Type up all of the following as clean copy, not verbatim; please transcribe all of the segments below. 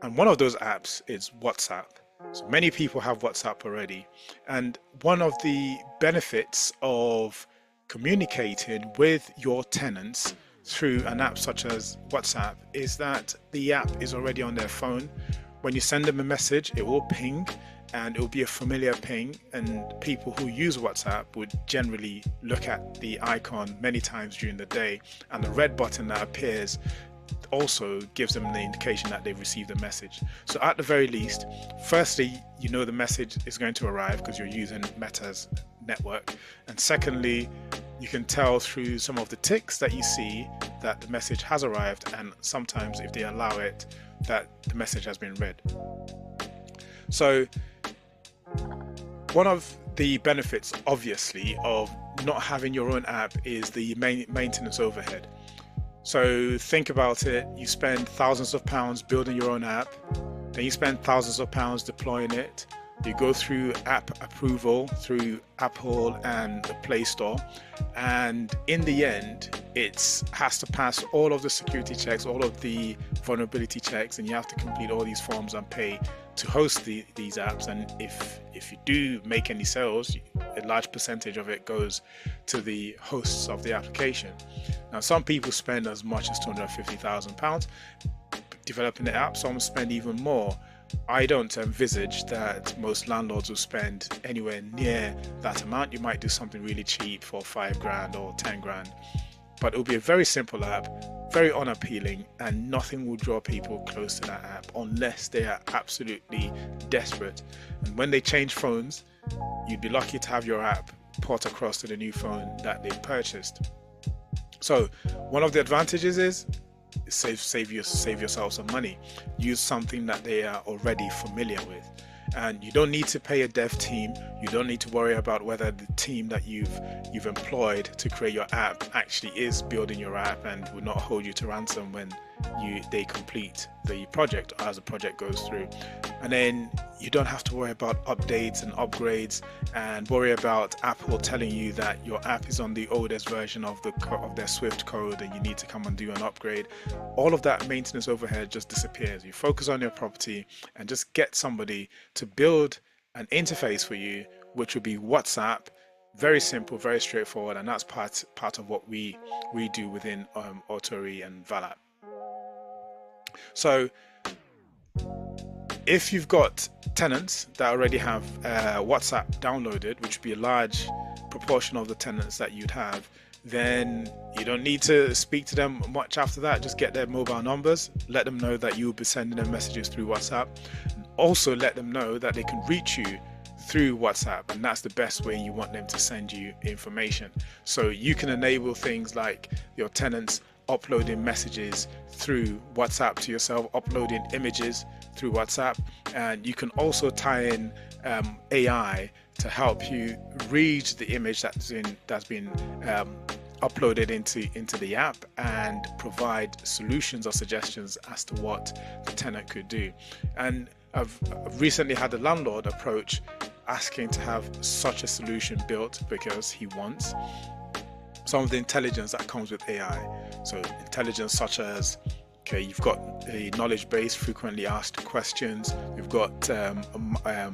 And one of those apps is WhatsApp. So many people have WhatsApp already. And one of the benefits of communicating with your tenants through an app such as WhatsApp is that the app is already on their phone. When you send them a message, it will ping, and it will be a familiar ping, and people who use WhatsApp would generally look at the icon many times during the day, and the red button that appears also gives them the indication that they've received the message. So at the very least, firstly, you know the message is going to arrive because you're using Meta's network, and secondly, you can tell through some of the ticks that you see that the message has arrived, and sometimes if they allow it, that the message has been read. So one of the benefits, obviously, of not having your own app is the maintenance overhead. So think about it, you spend thousands of pounds building your own app, then you spend thousands of pounds deploying it, you go through app approval through Apple and the Play Store, and in the end it has to pass all of the security checks, all of the vulnerability checks, and you have to complete all these forms and pay to host these apps. And if you do make any sales, a large percentage of it goes to the hosts of the application. Now some people spend as much as £250,000 developing the app, some spend even more. I don't envisage that most landlords will spend anywhere near that amount. You might do something really cheap for £5,000 or £10,000, but it will be a very simple app, very unappealing, and nothing will draw people close to that app unless they are absolutely desperate. And when they change phones, you'd be lucky to have your app port across to the new phone that they purchased. So one of the advantages is save yourself some money. Use something that they are already familiar with, and you don't need to pay a dev team. You don't need to worry about whether the team that you've employed to create your app actually is building your app and will not hold you to ransom when they complete the project or as the project goes through. And then you don't have to worry about updates and upgrades and worry about Apple telling you that your app is on the oldest version of their Swift code and you need to come and do an upgrade. All of that maintenance overhead just disappears. You focus on your property and just get somebody to build an interface for you, which would be WhatsApp. Very simple, very straightforward, and that's part of what we do within Autori and Valap. So if you've got tenants that already have WhatsApp downloaded, which would be a large proportion of the tenants that you'd have, then you don't need to speak to them much after that. Just get their mobile numbers, let them know that you will be sending them messages through WhatsApp, and also let them know that they can reach you through WhatsApp, and that's the best way you want them to send you information. So you can enable things like your tenants uploading messages through WhatsApp to yourself, uploading images through WhatsApp, and you can also tie in AI to help you read the image that's been uploaded into the app and provide solutions or suggestions as to what the tenant could do. And I've recently had a landlord approach asking to have such a solution built because he wants some of the intelligence that comes with AI. So intelligence such as, okay, you've got a knowledge base, frequently asked questions, you've got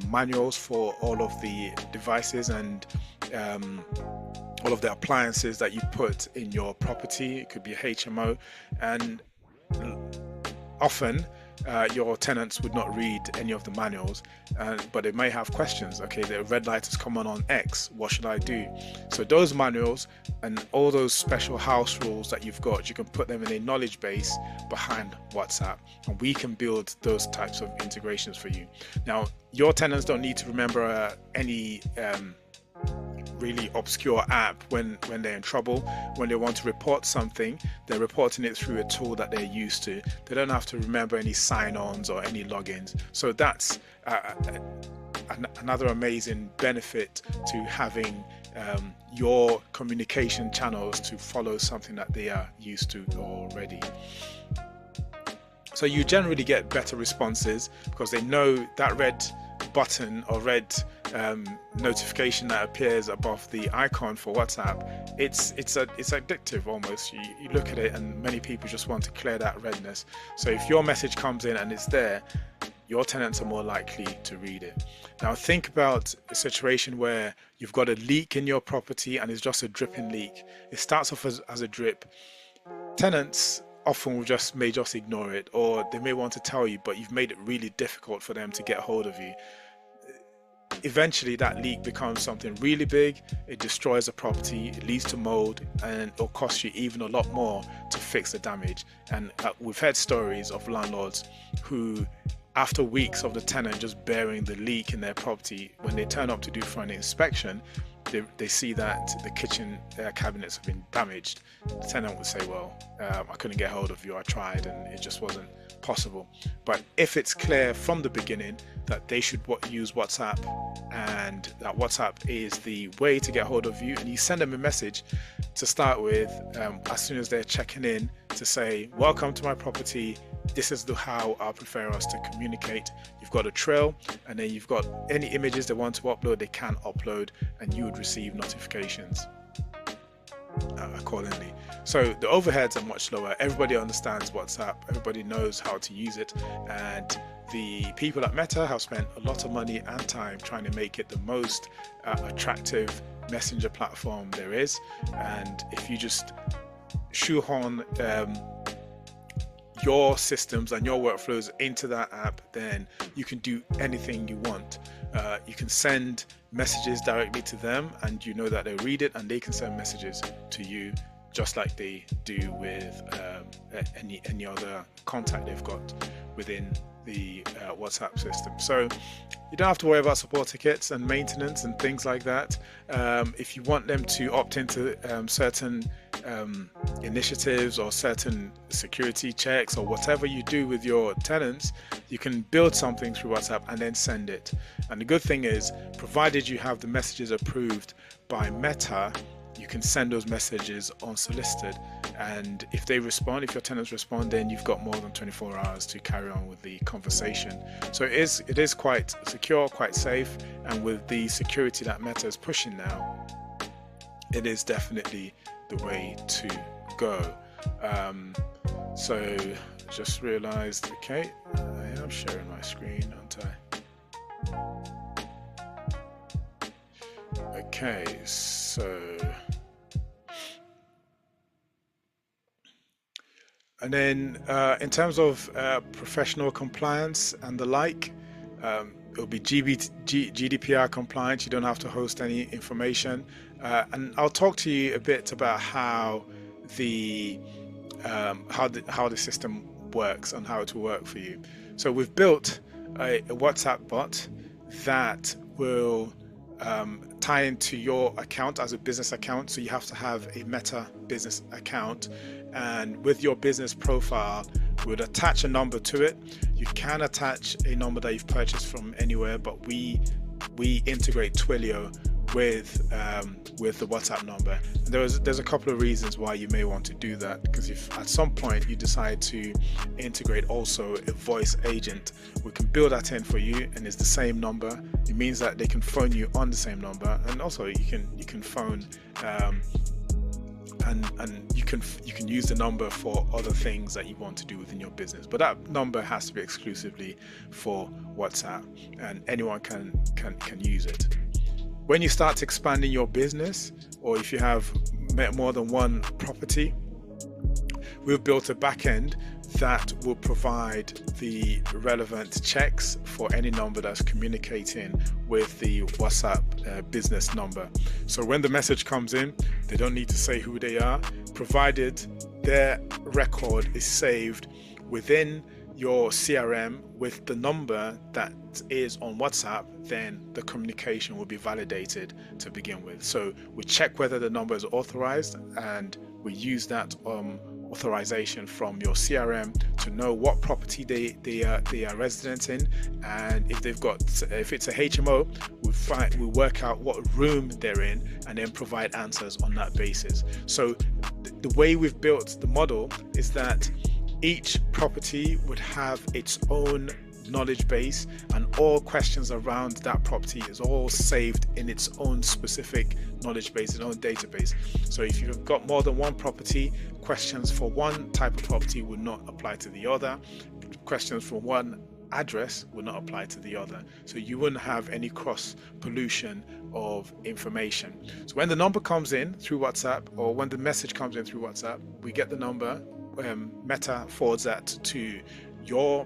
manuals for all of the devices and all of the appliances that you put in your property. It could be a HMO, and often your tenants would not read any of the manuals, but they may have questions. Okay, the red light has come on X, what should I do? So those manuals and all those special house rules that you've got, you can put them in a knowledge base behind WhatsApp, and we can build those types of integrations for you. Now, your tenants don't need to remember any really obscure app when they're in trouble. When they want to report something, they're reporting it through a tool that they're used to. They don't have to remember any sign-ons or any logins. So that's another amazing benefit to having your communication channels to follow something that they are used to already. So you generally get better responses because they know that red button or red notification that appears above the icon for WhatsApp, it's addictive almost. You look at it, and many people just want to clear that redness. So if your message comes in and it's there, your tenants are more likely to read it. Now think about a situation where you've got a leak in your property and it's just a dripping leak. It starts off as a drip. Tenants often may just ignore it, or they may want to tell you, but you've made it really difficult for them to get hold of you. Eventually that leak becomes something really big. It destroys the property, it leads to mold, and it'll cost you even a lot more to fix the damage. And we've heard stories of landlords who, after weeks of the tenant just bearing the leak in their property, when they turn up to do for an inspection, they see that the kitchen cabinets have been damaged. The tenant would say, well, I couldn't get hold of you, I tried, and it just wasn't possible. But if it's clear from the beginning that they should use WhatsApp, and that WhatsApp is the way to get hold of you, and you send them a message to start with as soon as they're checking in to say, welcome to my property, this is how I prefer us to communicate. You've got a trail, and then you've got any images they want to upload, they can upload, and you would receive notifications accordingly. So the overheads are much lower. Everybody understands WhatsApp, everybody knows how to use it, and the people at Meta have spent a lot of money and time trying to make it the most attractive messenger platform there is. And if you just shoehorn your systems and your workflows into that app, then you can do anything you want. You can send messages directly to them, and you know that they read it, and they can send messages to you just like they do with any other contact they've got within the WhatsApp system. So you don't have to worry about support tickets and maintenance and things like that. If you want them to opt into certain initiatives or certain security checks or whatever you do with your tenants, you can build something through WhatsApp and then send it. And the good thing is, provided you have the messages approved by Meta, you can send those messages unsolicited, and if they respond, if your tenants respond, then you've got more than 24 hours to carry on with the conversation. So it is quite secure, quite safe, and with the security that Meta is pushing now, it is definitely the way to go. So just realized, okay, I am sharing my screen, aren't I? Okay, so and then in terms of professional compliance and the like, it'll be GDPR compliant. You don't have to host any information, and I'll talk to you a bit about how the system works and how it will work for you. So we've built a WhatsApp bot that will tie into your account as a business account. So you have to have a Meta business account, and with your business profile, we would attach a number to it. You can attach a number that you've purchased from anywhere, but we integrate Twilio with the WhatsApp number. And there's a couple of reasons why you may want to do that, because if at some point you decide to integrate also a voice agent, we can build that in for you, and it's the same number. It means that they can phone you on the same number, and also you can phone and you can use the number for other things that you want to do within your business, but that number has to be exclusively for WhatsApp, and anyone can use it. When you start expanding your business, or if you have more than one property, we've built a backend that will provide the relevant checks for any number that's communicating with the WhatsApp business number. So when the message comes in, they don't need to say who they are, provided their record is saved within your CRM with the number that is on WhatsApp, then the communication will be validated to begin with. So we check whether the number is authorized, and we use that authorization from your CRM to know what property they are resident in, and if it's a HMO, we work out what room they're in, and then provide answers on that basis. So the way we've built the model is that each property would have its own knowledge base, and all questions around that property is all saved in its own specific knowledge base, its own database. So if you've got more than one property, questions for one type of property would not apply to the other. Questions for one address would not apply to the other. So you wouldn't have any cross pollution of information. So when the number comes in through WhatsApp, or when the message comes in through WhatsApp, we get the number, Meta forwards that to your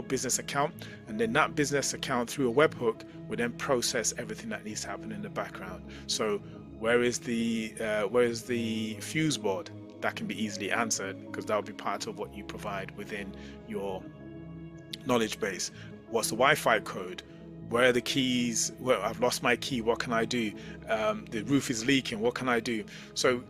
business account, and then that business account through a webhook will then process everything that needs to happen in the background. So where is the fuse board? That can be easily answered, because that will be part of what you provide within your knowledge base. What's the Wi-Fi code? Where are the keys? Well, I've lost my key, what can I do? The roof is leaking, what can I do? So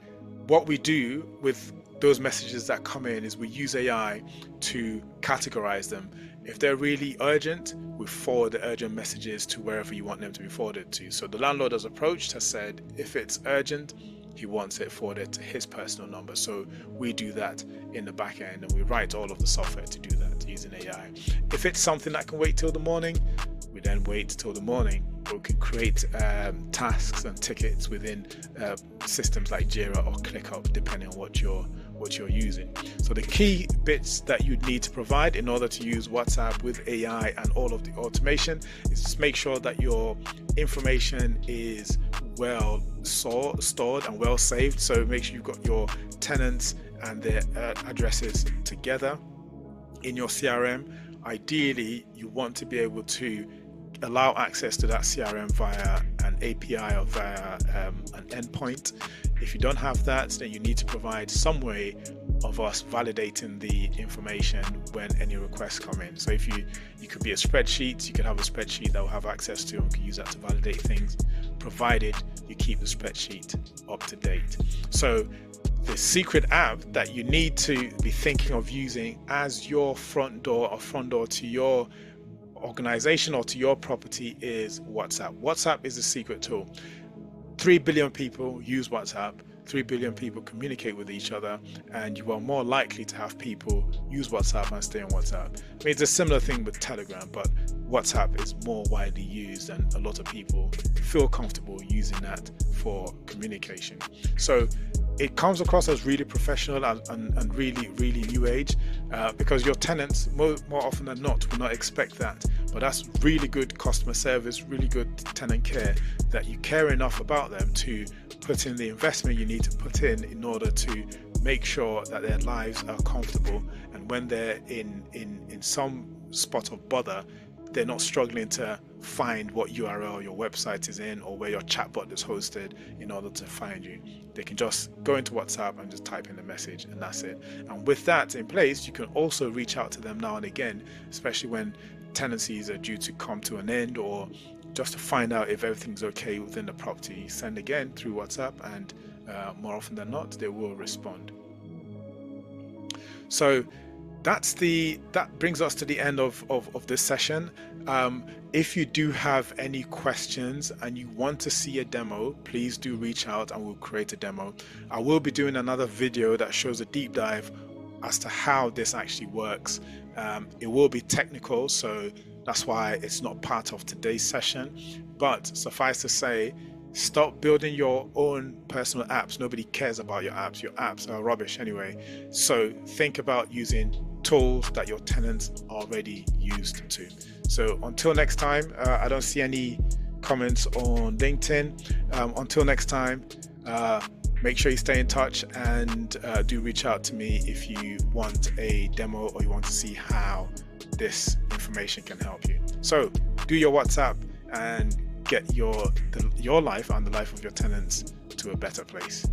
what we do with those messages that come in is we use AI to categorize them. If they're really urgent, we forward the urgent messages to wherever you want them to be forwarded to. So the landlord has approached, has said if it's urgent, he wants it forwarded to his personal number. So we do that in the back end, and we write all of the software to do that using AI. If it's something that can wait till the morning, we then wait till the morning. We can create tasks and tickets within systems like Jira or ClickUp, depending on what you're using. So the key bits that you'd need to provide in order to use WhatsApp with AI and all of the automation is just make sure that your information is well stored and well saved. So make sure you've got your tenants and their addresses together in your CRM. Ideally, you want to be able to allow access to that CRM via an API or via an endpoint. If you don't have that, then you need to provide some way of us validating the information when any requests come in. So if you could be a spreadsheet, you could have a spreadsheet that will have access to, and we can use that to validate things, provided you keep the spreadsheet up to date. So the secret app that you need to be thinking of using as your front door to your organization or to your property is WhatsApp. WhatsApp is a secret tool. 3 billion people use WhatsApp. 3 billion people communicate with each other, and you are more likely to have people use WhatsApp and stay on WhatsApp. I mean, it's a similar thing with Telegram, but WhatsApp is more widely used, and a lot of people feel comfortable using that for communication. So it comes across as really professional and really, really new age, because your tenants more often than not will not expect that. But that's really good customer service, really good tenant care, that you care enough about them to put in the investment you need to put in order to make sure that their lives are comfortable, and when they're in some spot of bother, they're not struggling to find what URL your website is in or where your chatbot is hosted in order to find you. They can just go into WhatsApp and just type in the message, and that's it. And with that in place, you can also reach out to them now and again, especially when tenancies are due to come to an end, or just to find out if everything's okay within the property. Send again through WhatsApp, and more often than not, they will respond. So that brings us to the end of this session. If you do have any questions and you want to see a demo, please do reach out and we'll create a demo. I will be doing another video that shows a deep dive as to how this actually works. It will be technical, so that's why it's not part of today's session. But suffice to say, stop building your own personal apps. Nobody cares about your apps. Your apps are rubbish anyway. So think about using tools that your tenants are already used to. So until next time, I don't see any comments on LinkedIn. Until next time, make sure you stay in touch, and do reach out to me if you want a demo or you want to see how this information can help you. So do your WhatsApp and get your life and the life of your tenants to a better place.